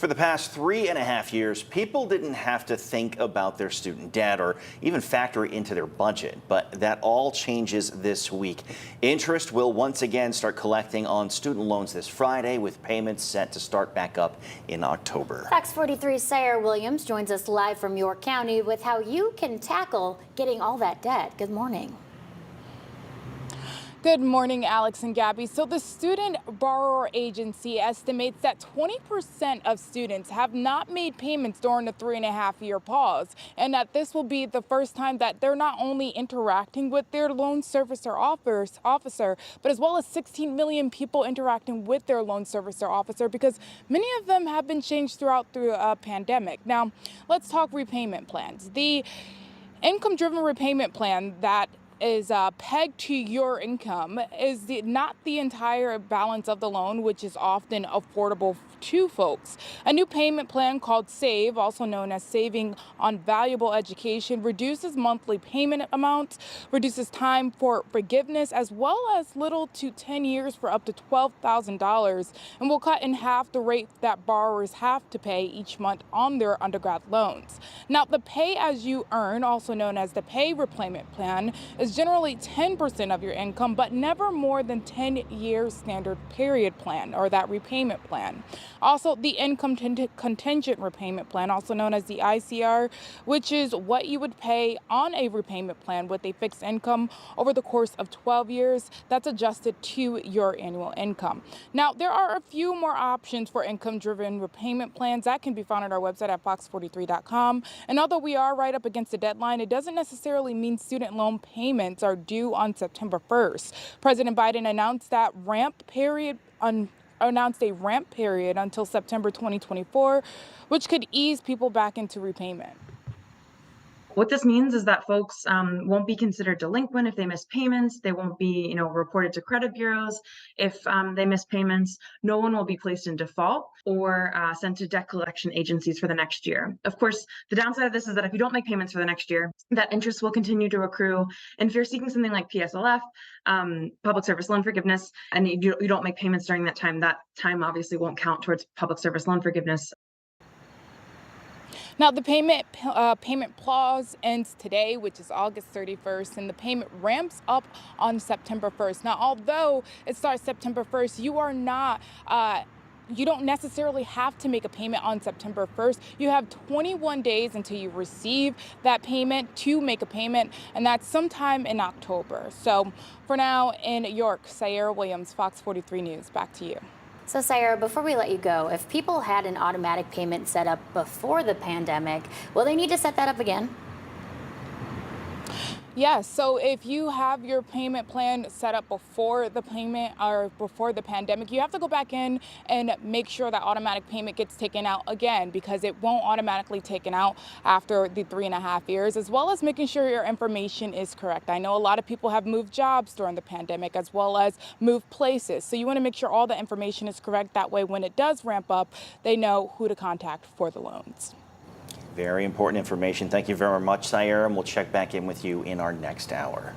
For the past 3.5 years, people didn't have to think about their student debt or even factor it into their budget. But that all changes this week. Interest will once again start collecting on student loans this Friday, with payments set to start back up in October. Fox 43's Sarah Williams joins us live from York County with how you can tackle getting all that debt. Good morning. Good morning, Alex and Gabby. So the Student Borrower Agency estimates that 20% of students have not made payments during the 3.5-year pause, and that this will be the first time that they're not only interacting with their loan servicer officer, but as well as 16 million people interacting with their loan servicer officer, because many of them have been changed throughout the pandemic. Now, let's talk repayment plans. The income-driven repayment plan that is pegged to your income is not the entire balance of the loan, which is often affordable to folks. A new payment plan called SAVE, also known as Saving on Valuable Education, reduces monthly payment amounts, reduces time for forgiveness, as well as little to 10 years for up to $12,000, and will cut in half the rate that borrowers have to pay each month on their undergrad loans. Now, the Pay As You Earn, also known as the Pay Repayment Plan, is generally 10% of your income, but never more than 10-year standard period plan, or that repayment plan. Also, the Income Contingent Repayment Plan, also known as the ICR, which is what you would pay on a repayment plan with a fixed income over the course of 12 years, that's adjusted to your annual income. Now, there are a few more options for income-driven repayment plans that can be found on our website at fox43.com. And although we are right up against the deadline, it doesn't necessarily mean student loan payments are due on September 1st. President Biden announced a ramp period until September 2024, which could ease people back into repayment. What this means is that folks won't be considered delinquent if they miss payments. They won't be, reported to credit bureaus if they miss payments. No one will be placed in default or sent to debt collection agencies for the next year. Of course, the downside of this is that if you don't make payments for the next year, that interest will continue to accrue. And if you're seeking something like PSLF, public service loan forgiveness, and you don't make payments during that time obviously won't count towards public service loan forgiveness. Now, the payment pause ends today, which is August 31st, and the payment ramps up on September 1st. Now, although it starts September 1st, you don't necessarily have to make a payment on September 1st. You have 21 days until you receive that payment to make a payment, and that's sometime in October. So for now, in York, Sarah Williams, Fox 43 News. Back to you. So, Sarah, before we let you go, if people had an automatic payment set up before the pandemic, will they need to set that up again? Yes, so if you have your payment plan set up before the payment or before the pandemic, you have to go back in and make sure that automatic payment gets taken out again, because it won't automatically taken out after the 3.5 years, as well as making sure your information is correct. I know a lot of people have moved jobs during the pandemic, as well as moved places. So you want to make sure all the information is correct. That way, when it does ramp up, they know who to contact for the loans. Very important information. Thank you very much, Sarah, and we'll check back in with you in our next hour.